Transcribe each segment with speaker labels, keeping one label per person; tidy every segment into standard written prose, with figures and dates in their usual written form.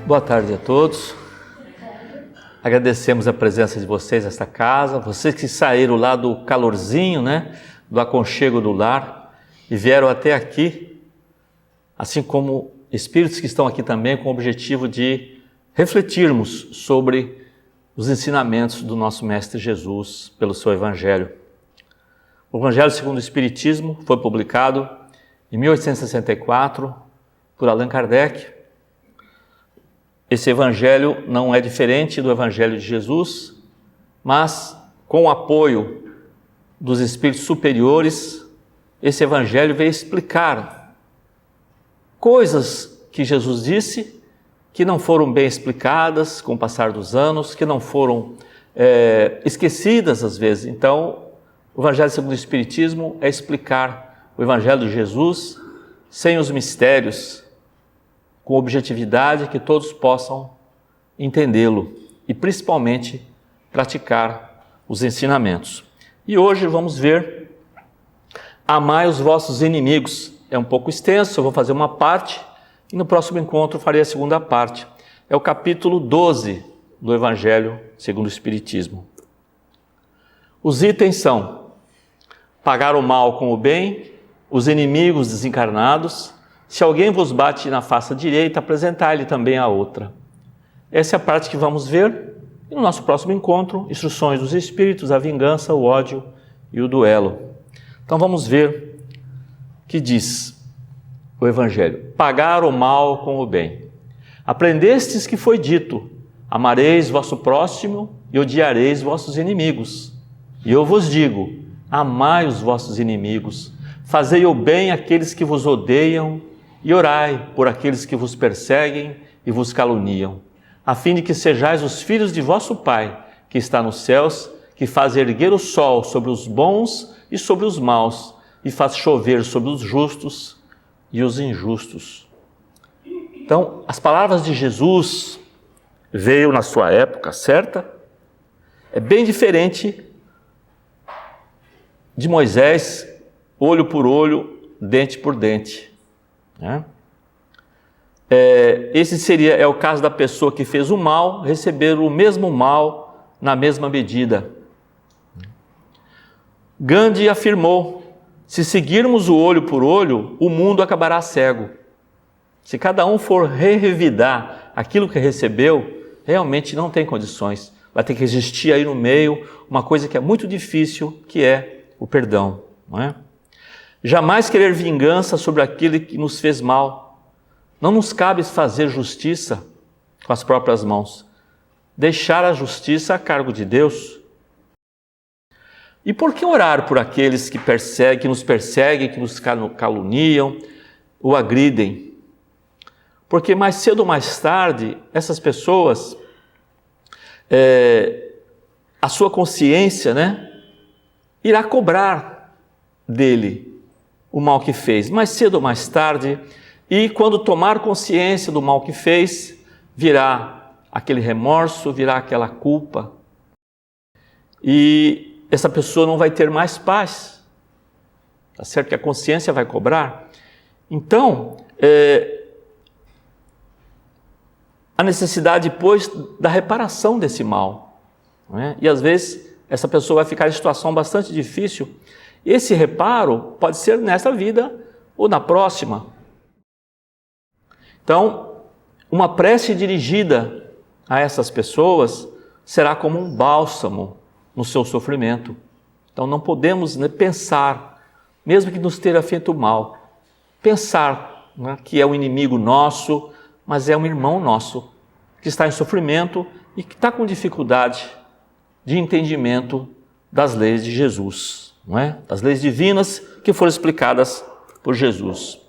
Speaker 1: Boa tarde a todos. Agradecemos a presença de vocês nesta casa, vocês que saíram lá do calorzinho, do aconchego do lar e vieram até aqui, assim como espíritos que estão aqui também com o objetivo de refletirmos sobre os ensinamentos do nosso Mestre Jesus pelo seu Evangelho. O Evangelho segundo o Espiritismo foi publicado em 1864 por Allan Kardec. Esse Evangelho não é diferente do Evangelho de Jesus, mas com o apoio dos Espíritos superiores, esse Evangelho veio explicar coisas que Jesus disse que não foram bem explicadas com o passar dos anos, que não foram esquecidas às vezes. Então, o Evangelho segundo o Espiritismo é explicar o Evangelho de Jesus sem os mistérios, com objetividade, que todos possam entendê-lo e principalmente praticar os ensinamentos. E hoje vamos ver amai os vossos inimigos. É um pouco extenso, eu vou fazer uma parte e no próximo encontro farei a segunda parte. É o capítulo 12 do Evangelho segundo o Espiritismo. Os itens são: pagar o mal com o bem, os inimigos desencarnados, se alguém vos bate na face direita, apresentai-lhe também a outra. Essa é a parte que vamos ver. E no nosso próximo encontro, instruções dos espíritos, a vingança, o ódio e o duelo. Então vamos ver o que diz o Evangelho. Pagar o mal com o bem. Aprendestes que foi dito: amareis vosso próximo e odiareis vossos inimigos. E eu vos digo: amai os vossos inimigos, fazei o bem àqueles que vos odeiam e orai por aqueles que vos perseguem e vos caluniam, a fim de que sejais os filhos de vosso Pai, que está nos céus, que faz erguer o sol sobre os bons e sobre os maus, e faz chover sobre os justos e os injustos. Então, as palavras de Jesus veio na sua época certa, é bem diferente de Moisés, olho por olho, dente por dente. Esse é o caso da pessoa que fez o mal, receber o mesmo mal na mesma medida. Gandhi afirmou: se seguirmos o olho por olho, o mundo acabará cego. Se cada um for revidar aquilo que recebeu, realmente não tem condições. Vai ter que existir aí no meio uma coisa que é muito difícil, que é o perdão, não é? Jamais querer vingança sobre aquele que nos fez mal. Não nos cabe fazer justiça com as próprias mãos. Deixar a justiça a cargo de Deus. E por que orar por aqueles que nos perseguem, que nos caluniam, ou agridem? Porque mais cedo ou mais tarde, essas pessoas, a sua consciência, irá cobrar dele o mal que fez, mais cedo ou mais tarde, e quando tomar consciência do mal que fez, virá aquele remorso, virá aquela culpa, e essa pessoa não vai ter mais paz, tá certo que a consciência vai cobrar. Então, a necessidade, pois, da reparação desse mal, não é? E às vezes essa pessoa vai ficar em situação bastante difícil. Esse reparo pode ser nesta vida ou na próxima. Então, uma prece dirigida a essas pessoas será como um bálsamo no seu sofrimento. Então, não podemos pensar, mesmo que nos tenha feito mal, pensar que é um inimigo nosso, mas é um irmão nosso, que está em sofrimento e que está com dificuldade de entendimento das leis de Jesus. Não é? Das leis divinas que foram explicadas por Jesus.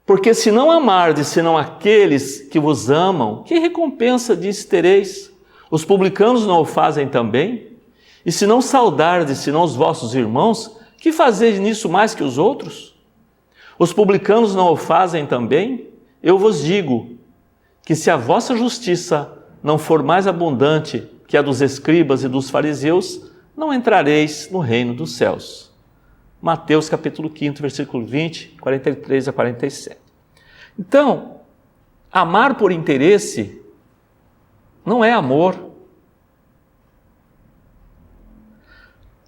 Speaker 1: Porque se não amardes senão aqueles que vos amam, que recompensa disso tereis? Os publicanos não o fazem também? E se não saudardes senão os vossos irmãos, que fazeis nisso mais que os outros? Os publicanos não o fazem também? Eu vos digo que se a vossa justiça não for mais abundante que a dos escribas e dos fariseus, não entrareis no reino dos céus. Mateus capítulo 5, versículo 20, 43 a 47. Então, Amar por interesse não é amor.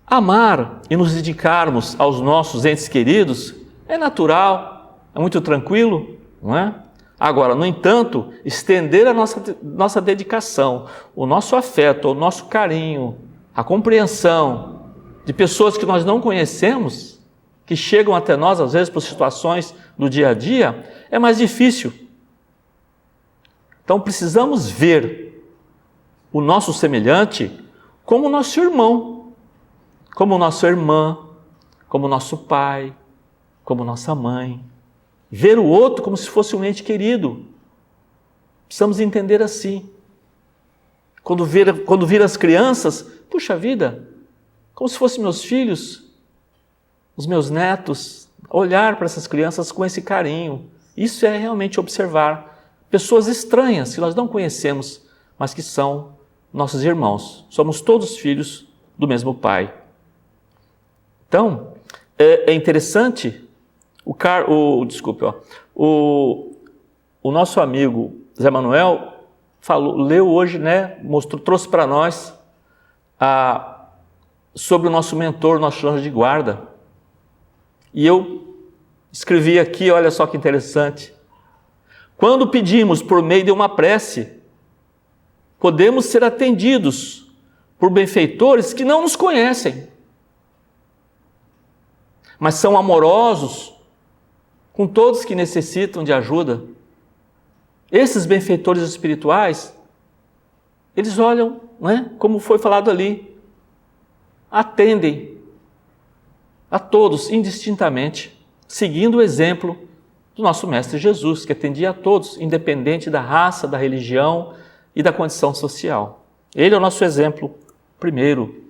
Speaker 1: Amar e nos dedicarmos aos nossos entes queridos é natural, é muito tranquilo, não é? Agora, no entanto, estender a nossa dedicação, o nosso afeto, o nosso carinho, a compreensão de pessoas que nós não conhecemos, que chegam até nós, às vezes, por situações do dia a dia, é mais difícil. Então, precisamos ver o nosso semelhante como nosso irmão, como nossa irmã, como nosso pai, como nossa mãe. Ver o outro como se fosse um ente querido. Precisamos entender assim. Quando vir as crianças, puxa vida, como se fossem meus filhos, os meus netos, olhar para essas crianças com esse carinho. Isso é realmente observar pessoas estranhas que nós não conhecemos, mas que são nossos irmãos. Somos todos filhos do mesmo Pai. Então, é interessante, o nosso amigo Zé Manuel leu hoje, trouxe para nós sobre o nosso mentor, nosso anjo de guarda. E eu escrevi aqui, olha só que interessante. Quando pedimos por meio de uma prece, podemos ser atendidos por benfeitores que não nos conhecem, mas são amorosos com todos que necessitam de ajuda. Esses benfeitores espirituais, eles olham, como foi falado ali, atendem a todos indistintamente, seguindo o exemplo do nosso Mestre Jesus, que atendia a todos, independente da raça, da religião e da condição social. Ele é o nosso exemplo primeiro.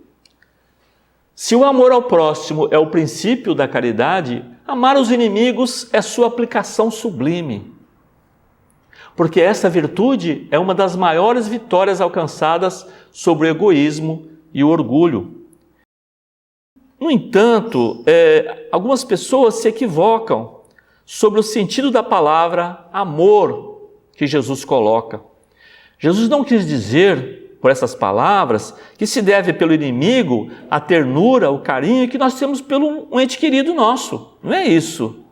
Speaker 1: Se o amor ao próximo é o princípio da caridade, amar os inimigos é sua aplicação sublime. Porque essa virtude é uma das maiores vitórias alcançadas sobre o egoísmo e o orgulho. No entanto, algumas pessoas se equivocam sobre o sentido da palavra amor que Jesus coloca. Jesus não quis dizer, por essas palavras, que se deve pelo inimigo a ternura, o carinho que nós temos pelo um ente querido nosso. Não é isso.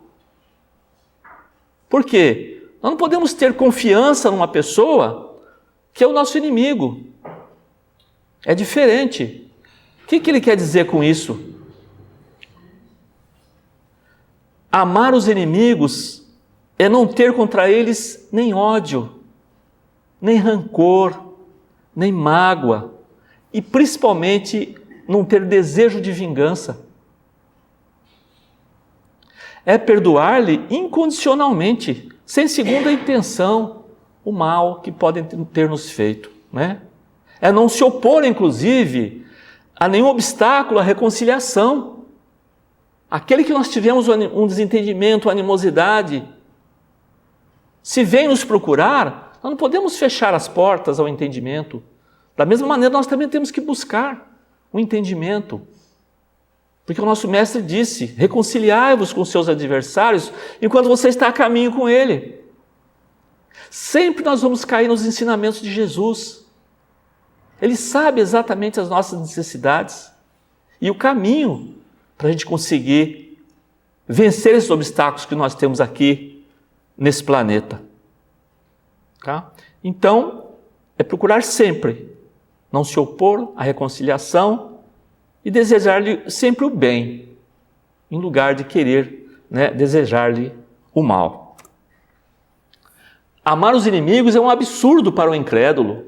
Speaker 1: Por quê? Nós não podemos ter confiança numa pessoa que é o nosso inimigo. É diferente. O que ele quer dizer com isso? Amar os inimigos é não ter contra eles nem ódio, nem rancor, nem mágoa, e principalmente não ter desejo de vingança. É perdoar-lhe incondicionalmente, sem segunda intenção, o mal que podem ter nos feito, É não se opor, inclusive, a nenhum obstáculo à reconciliação. Aquele que nós tivemos um desentendimento, animosidade, se vem nos procurar, nós não podemos fechar as portas ao entendimento. Da mesma maneira, nós também temos que buscar o entendimento. Porque o nosso mestre disse, reconciliai-vos com seus adversários enquanto você está a caminho com ele. Sempre nós vamos cair nos ensinamentos de Jesus. Ele sabe exatamente as nossas necessidades e o caminho para a gente conseguir vencer esses obstáculos que nós temos aqui nesse planeta. Tá? Então, é procurar sempre não se opor à reconciliação e desejar-lhe sempre o bem, em lugar de querer desejar-lhe o mal. Amar os inimigos é um absurdo para o incrédulo.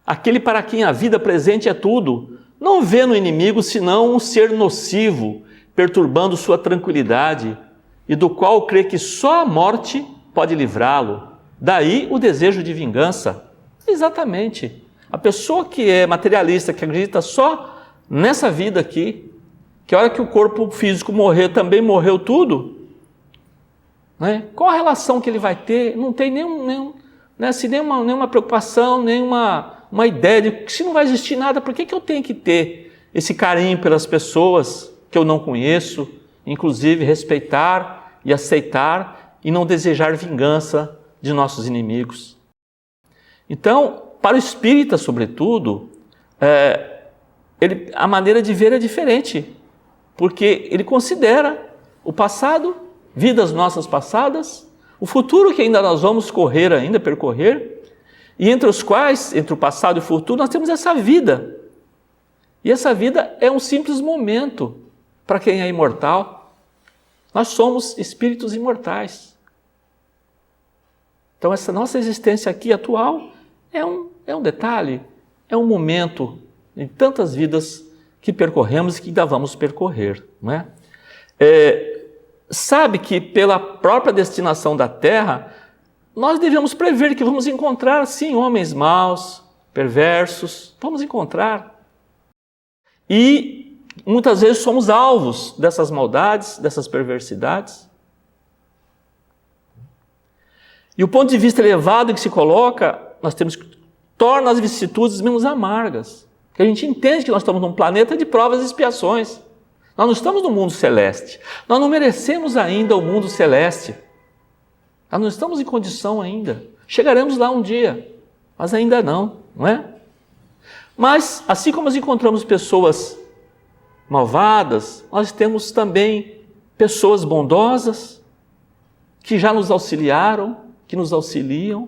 Speaker 1: Aquele para quem a vida presente é tudo, não vê no inimigo senão um ser nocivo, perturbando sua tranquilidade, e do qual crê que só a morte pode livrá-lo. Daí o desejo de vingança. Exatamente. A pessoa que é materialista, que acredita só nessa vida aqui, que a hora que o corpo físico morrer, também morreu tudo, qual a relação que ele vai ter? Não tem nenhuma preocupação, nenhuma ideia de que se não vai existir nada, por que eu tenho que ter esse carinho pelas pessoas que eu não conheço, inclusive respeitar e aceitar e não desejar vingança de nossos inimigos. Então, para o espírita, sobretudo, a maneira de ver é diferente, porque ele considera o passado, vidas nossas passadas, o futuro que ainda nós vamos percorrer, e entre os quais, entre o passado e o futuro, nós temos essa vida. E essa vida é um simples momento para quem é imortal. Nós somos espíritos imortais. Então essa nossa existência aqui atual é um detalhe, é um momento em tantas vidas que percorremos e que ainda vamos percorrer, não é? Sabe que pela própria destinação da Terra, nós devemos prever que vamos encontrar, sim, homens maus, perversos, vamos encontrar. E muitas vezes somos alvos dessas maldades, dessas perversidades. E o ponto de vista elevado que se coloca, nós temos que torna as vicissitudes menos amargas. Porque a gente entende que nós estamos num planeta de provas e expiações. Nós não estamos no mundo celeste. Nós não merecemos ainda o mundo celeste. Nós não estamos em condição ainda. Chegaremos lá um dia, mas ainda não é? Mas, assim como nós encontramos pessoas malvadas, nós temos também pessoas bondosas que já nos auxiliaram, que nos auxiliam.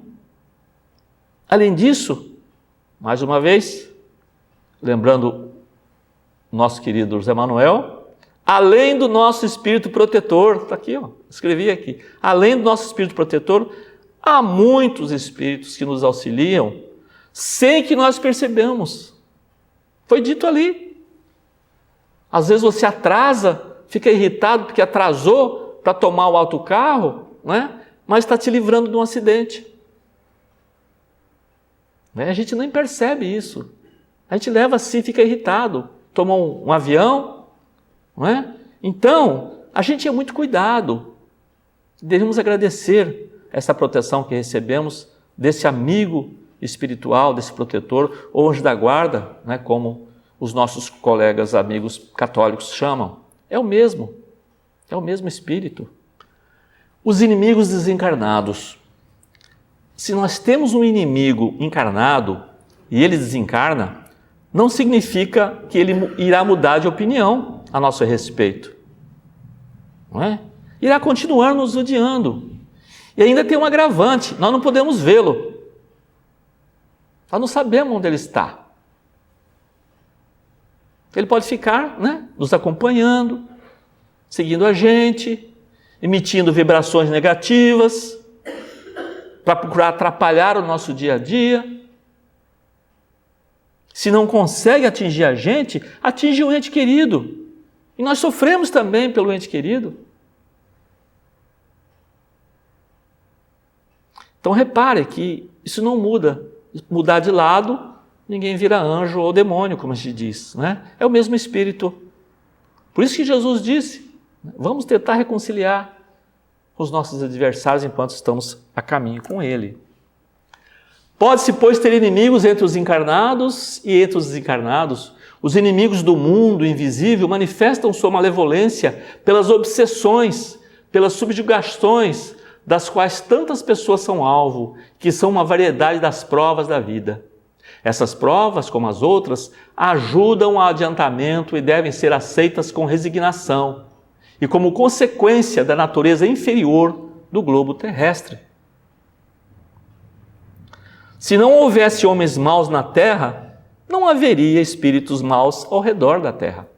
Speaker 1: Além disso, mais uma vez, lembrando o nosso querido José Manuel, além do nosso espírito protetor, está aqui, escrevi aqui, além do nosso espírito protetor, há muitos espíritos que nos auxiliam sem que nós percebamos. Foi dito ali. Às vezes você atrasa, fica irritado porque atrasou para tomar o autocarro, mas está te livrando de um acidente. A gente nem percebe isso. A gente leva assim, fica irritado, toma um avião, Então, a gente é muito cuidado. Devemos agradecer essa proteção que recebemos desse amigo espiritual, desse protetor, ou anjo da guarda, como os nossos colegas amigos católicos chamam. É o mesmo espírito. Os inimigos desencarnados. Se nós temos um inimigo encarnado e ele desencarna, não significa que ele irá mudar de opinião a nosso respeito. Não é? Irá continuar nos odiando. E ainda tem um agravante, nós não podemos vê-lo. Nós não sabemos onde ele está. Ele pode ficar, nos acompanhando, seguindo a gente, emitindo vibrações negativas, para procurar atrapalhar o nosso dia a dia. Se não consegue atingir a gente, atinge o ente querido. E nós sofremos também pelo ente querido. Então repare que isso não muda. Mudar de lado, ninguém vira anjo ou demônio, como a gente diz. É o mesmo espírito. Por isso que Jesus disse, vamos tentar reconciliar os nossos adversários enquanto estamos a caminho com ele. Pode-se, pois, ter inimigos entre os encarnados e entre os desencarnados. Os inimigos do mundo invisível manifestam sua malevolência pelas obsessões, pelas subjugações, das quais tantas pessoas são alvo, que são uma variedade das provas da vida. Essas provas, como as outras, ajudam ao adiantamento e devem ser aceitas com resignação, e como consequência da natureza inferior do globo terrestre. Se não houvesse homens maus na Terra, não haveria espíritos maus ao redor da Terra.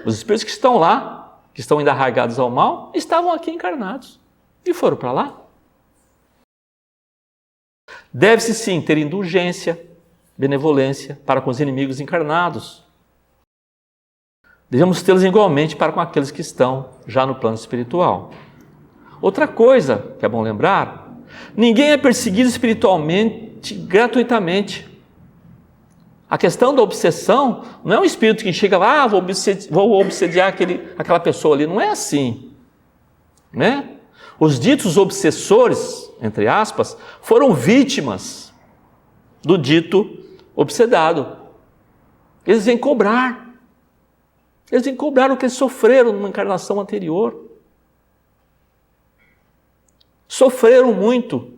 Speaker 1: Os espíritos que estão lá, que estão ainda arraigados ao mal, estavam aqui encarnados e foram para lá. Deve-se sim ter indulgência, benevolência para com os inimigos encarnados. Devemos tê-los igualmente para com aqueles que estão já no plano espiritual. Outra coisa que é bom lembrar, ninguém é perseguido espiritualmente gratuitamente. A questão da obsessão não é um espírito que chega lá, vou obsediar aquela pessoa ali. Não é assim. Os ditos obsessores, entre aspas, foram vítimas do dito obsedado. Eles vêm cobrar. Eles vêm cobrar o que eles sofreram numa encarnação anterior. sofreram muito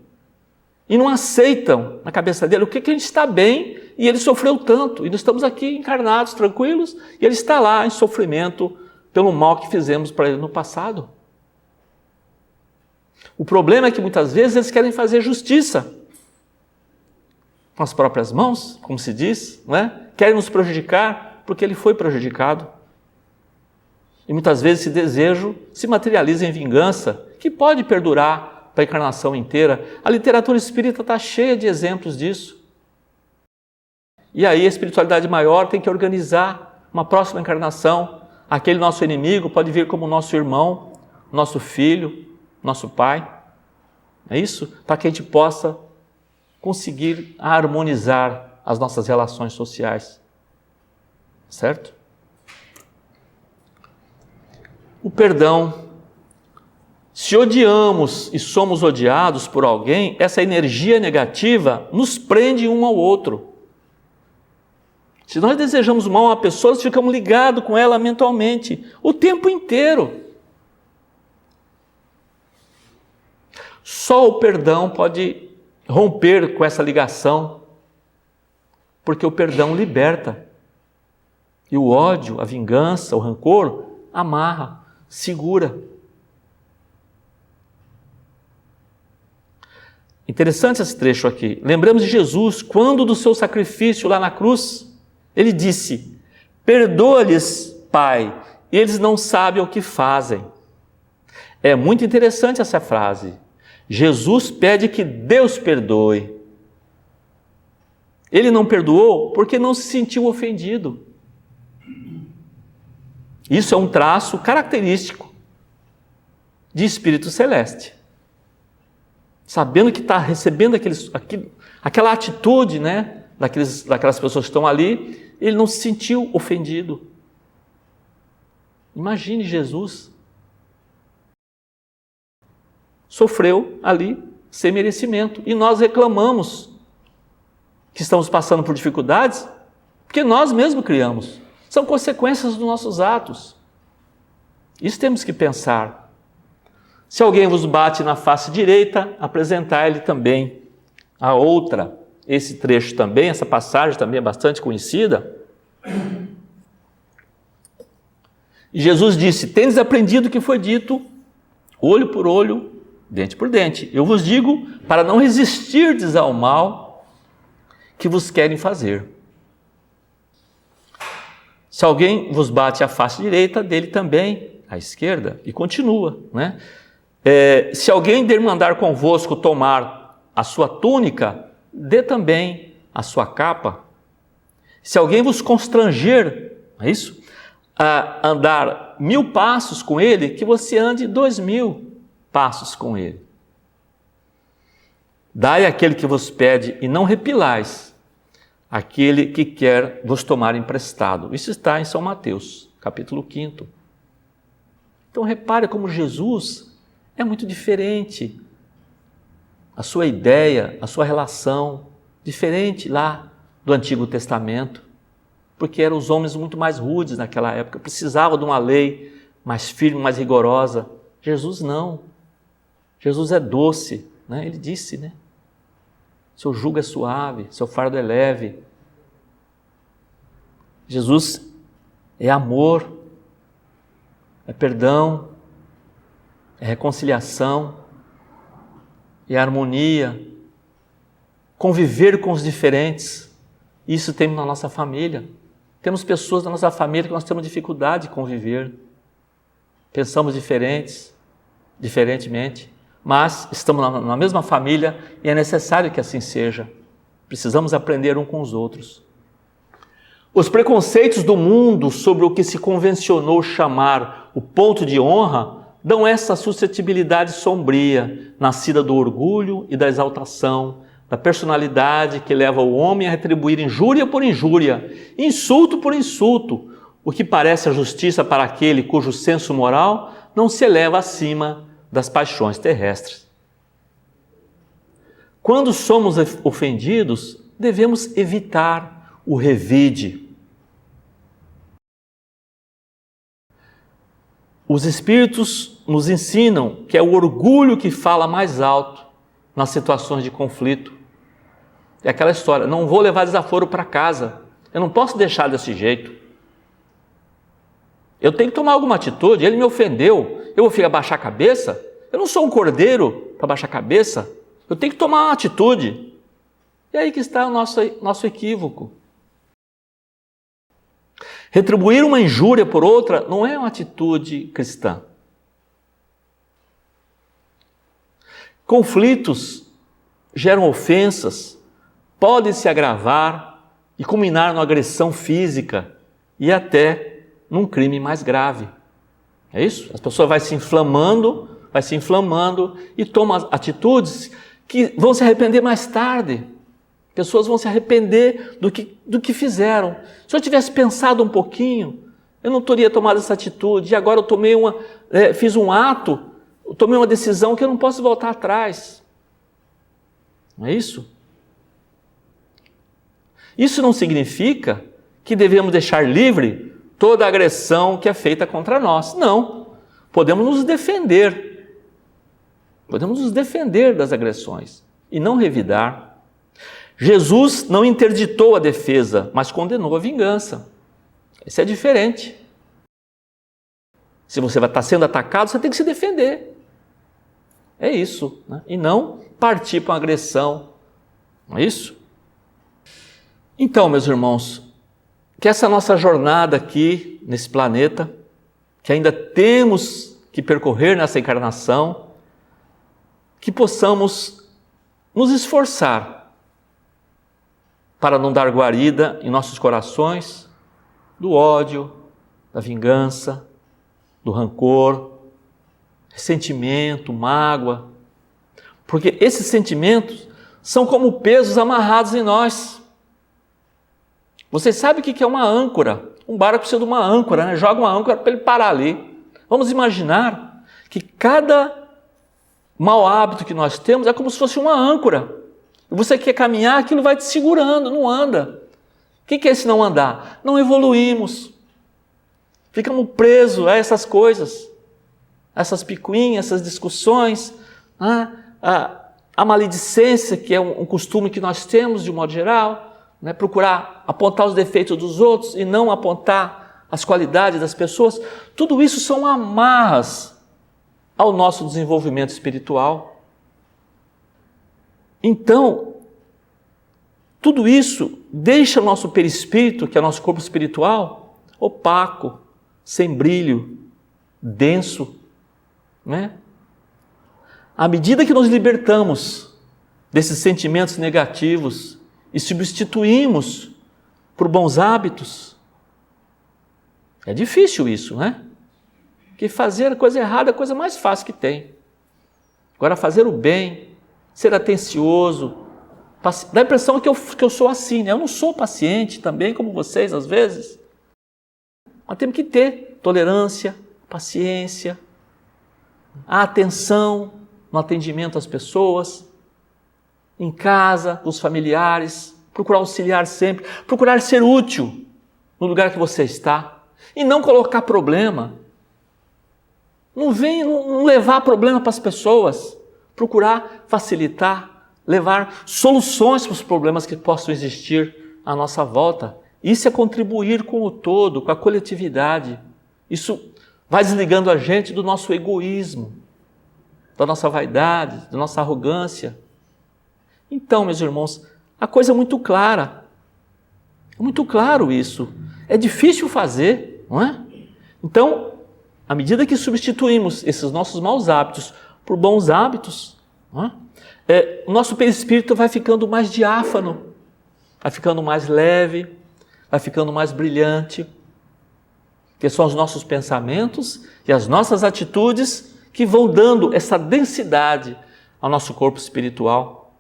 Speaker 1: e não aceitam na cabeça dele o que a gente está bem e ele sofreu tanto. E nós estamos aqui encarnados, tranquilos, e ele está lá em sofrimento pelo mal que fizemos para ele no passado. O problema é que muitas vezes eles querem fazer justiça com as próprias mãos, como se diz, não é? Querem nos prejudicar porque ele foi prejudicado. E muitas vezes esse desejo se materializa em vingança, que pode perdurar para a encarnação inteira. A literatura espírita está cheia de exemplos disso. E aí a espiritualidade maior tem que organizar uma próxima encarnação. Aquele nosso inimigo pode vir como nosso irmão, nosso filho, nosso pai. É isso? Para que a gente possa conseguir harmonizar as nossas relações sociais. Certo? O perdão. Se odiamos e somos odiados por alguém, essa energia negativa nos prende um ao outro. Se nós desejamos mal a uma pessoa, nós ficamos ligados com ela mentalmente o tempo inteiro. Só o perdão pode romper com essa ligação, porque o perdão liberta. E o ódio, a vingança, o rancor, amarra, segura. Interessante esse trecho aqui. Lembramos de Jesus, quando do seu sacrifício lá na cruz, ele disse: perdoa-lhes, Pai, eles não sabem o que fazem. É muito interessante essa frase. Jesus pede que Deus perdoe. Ele não perdoou porque não se sentiu ofendido. Isso é um traço característico de espírito celeste. Sabendo que está recebendo aquela atitude, né, daquelas pessoas que estão ali, ele não se sentiu ofendido. Imagine Jesus. Sofreu ali sem merecimento. E nós reclamamos que estamos passando por dificuldades porque nós mesmos criamos. São consequências dos nossos atos. Isso temos que pensar. Se alguém vos bate na face direita, apresentai-lhe também a outra. Esse trecho também, essa passagem também é bastante conhecida. E Jesus disse: tendes aprendido o que foi dito, olho por olho, dente por dente. Eu vos digo, para não resistirdes ao mal que vos querem fazer. Se alguém vos bate a face direita, dele também a esquerda. E continua, né? Se alguém demandar convosco tomar a sua túnica, dê também a sua capa. Se alguém vos constranger, é isso? A andar 1000 passos com ele, que você ande 2000 passos com ele. Dai àquele que vos pede e não repilais aquele que quer vos tomar emprestado. Isso está em São Mateus, capítulo 5. Então repare como Jesus é muito diferente. A sua ideia, a sua relação, diferente lá do Antigo Testamento, porque eram os homens muito mais rudes naquela época, precisavam de uma lei mais firme, mais rigorosa. Jesus não. Jesus é doce, né? Ele disse, né? Seu jugo é suave, seu fardo é leve. Jesus é amor, é perdão, é reconciliação, é harmonia, conviver com os diferentes. Isso temos na nossa família. Temos pessoas na nossa família que nós temos dificuldade de conviver. Pensamos diferentemente, mas estamos na mesma família e é necessário que assim seja. Precisamos aprender um com os outros. Os preconceitos do mundo sobre o que se convencionou chamar o ponto de honra dão essa suscetibilidade sombria, nascida do orgulho e da exaltação, da personalidade que leva o homem a retribuir injúria por injúria, insulto por insulto, o que parece a justiça para aquele cujo senso moral não se eleva acima das paixões terrestres. Quando somos ofendidos, devemos evitar o revide. Os Espíritos nos ensinam que é o orgulho que fala mais alto nas situações de conflito. É aquela história, não vou levar desaforo para casa, eu não posso deixar desse jeito. Eu tenho que tomar alguma atitude, ele me ofendeu, eu vou ficar baixar a cabeça? Eu não sou um cordeiro para baixar a cabeça, eu tenho que tomar uma atitude. E aí que está o nosso equívoco. Retribuir uma injúria por outra não é uma atitude cristã. Conflitos geram ofensas, podem se agravar e culminar numa agressão física e até num crime mais grave. É isso? As pessoas vai se inflamando e tomam atitudes que vão se arrepender mais tarde. Pessoas vão se arrepender do que fizeram. Se eu tivesse pensado um pouquinho, eu não teria tomado essa atitude. E agora eu fiz um ato, eu tomei uma decisão que eu não posso voltar atrás. Não é isso? Isso não significa que devemos deixar livre toda a agressão que é feita contra nós. Não. Podemos nos defender. Podemos nos defender das agressões e não revidar. Jesus não interditou a defesa, mas condenou a vingança. Isso é diferente. Se você vai estar sendo atacado, você tem que se defender. É isso, né? E não partir para uma agressão. Não é isso? Então, meus irmãos, que essa nossa jornada aqui nesse planeta, que ainda temos que percorrer nessa encarnação, que possamos nos esforçar para não dar guarida em nossos corações do ódio, da vingança, do rancor, ressentimento, mágoa, porque esses sentimentos são como pesos amarrados em nós. Vocês sabem o que é uma âncora? Um barco precisa de uma âncora, né? Joga uma âncora para ele parar ali. Vamos imaginar que cada mau hábito que nós temos é como se fosse uma âncora. E você quer caminhar, aquilo vai te segurando, não anda. O que é esse não andar? Não evoluímos. Ficamos presos a essas coisas, a essas picuinhas, essas discussões, a maledicência, que é um costume que nós temos de um modo geral, né? Procurar apontar os defeitos dos outros e não apontar as qualidades das pessoas. Tudo isso são amarras ao nosso desenvolvimento espiritual. Então, tudo isso deixa o nosso perispírito, que é o nosso corpo espiritual, opaco, sem brilho, denso, né? À medida que nos libertamos desses sentimentos negativos e substituímos por bons hábitos, é difícil isso, né? Porque fazer a coisa errada é a coisa mais fácil que tem. Agora, fazer o bem, ser atencioso, dá a impressão que eu sou assim, né? Eu não sou paciente também, como vocês às vezes. Mas temos que ter tolerância, paciência, a atenção no atendimento às pessoas, em casa, com os familiares, procurar auxiliar sempre, procurar ser útil no lugar que você está e não colocar problema. Não levar problema para as pessoas. Procurar facilitar, levar soluções para os problemas que possam existir à nossa volta. Isso é contribuir com o todo, com a coletividade. Isso vai desligando a gente do nosso egoísmo, da nossa vaidade, da nossa arrogância. Então, meus irmãos, a coisa é muito clara. É muito claro isso. É difícil fazer, não é? Então, à medida que substituímos esses nossos maus hábitos por bons hábitos, o nosso perispírito vai ficando mais diáfano, vai ficando mais leve, vai ficando mais brilhante, que são os nossos pensamentos e as nossas atitudes que vão dando essa densidade ao nosso corpo espiritual.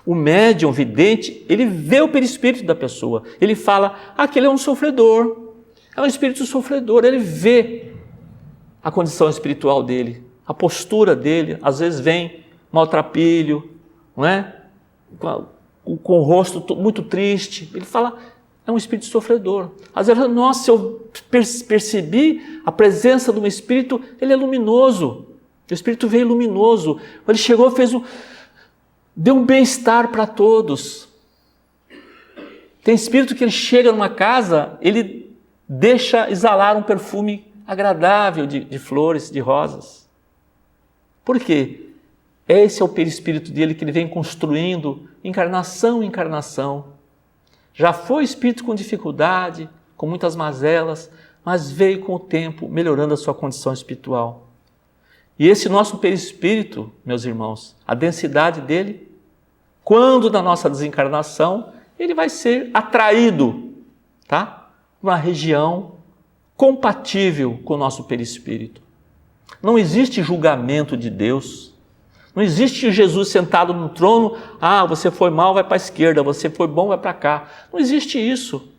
Speaker 1: O médium vidente, ele vê o perispírito da pessoa, ele fala, aquele é um sofredor, é um espírito sofredor, ele vê a condição espiritual dele, a postura dele, às vezes vem maltrapilho, não é? Com o rosto muito triste. Ele fala, é um espírito sofredor. Às vezes, nossa, eu percebi a presença de um espírito, ele é luminoso. O espírito veio luminoso. Ele chegou, deu um bem-estar para todos. Tem espírito que ele chega numa casa, ele deixa exalar um perfume agradável de flores, de rosas. Por quê? Esse é o perispírito dele que ele vem construindo, encarnação em encarnação. Já foi espírito com dificuldade, com muitas mazelas, mas veio com o tempo melhorando a sua condição espiritual. E esse nosso perispírito, meus irmãos, a densidade dele, quando na nossa desencarnação, ele vai ser atraído, tá? Uma região compatível com o nosso perispírito. Não existe julgamento de Deus. Não existe Jesus sentado no trono, você foi mal, vai para a esquerda, você foi bom, vai para cá. Não existe isso.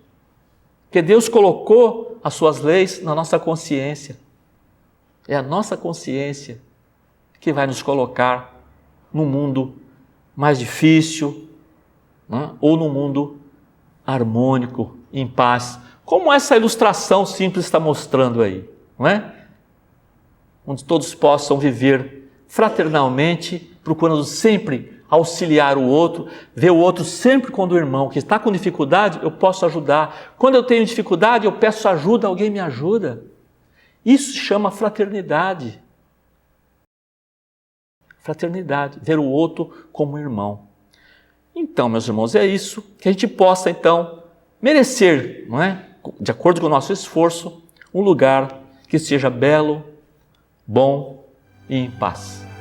Speaker 1: Porque Deus colocou as suas leis na nossa consciência. É a nossa consciência que vai nos colocar num mundo mais difícil, né? Ou num mundo harmônico, em paz. Como essa ilustração simples está mostrando aí, não é? Onde todos possam viver fraternalmente, procurando sempre auxiliar o outro, ver o outro sempre quando o irmão que está com dificuldade, eu posso ajudar. Quando eu tenho dificuldade, eu peço ajuda, alguém me ajuda. Isso se chama fraternidade. Fraternidade, ver o outro como irmão. Então, meus irmãos, é isso, que a gente possa, então, merecer, não é? De acordo com o nosso esforço, um lugar que seja belo, bom e em paz.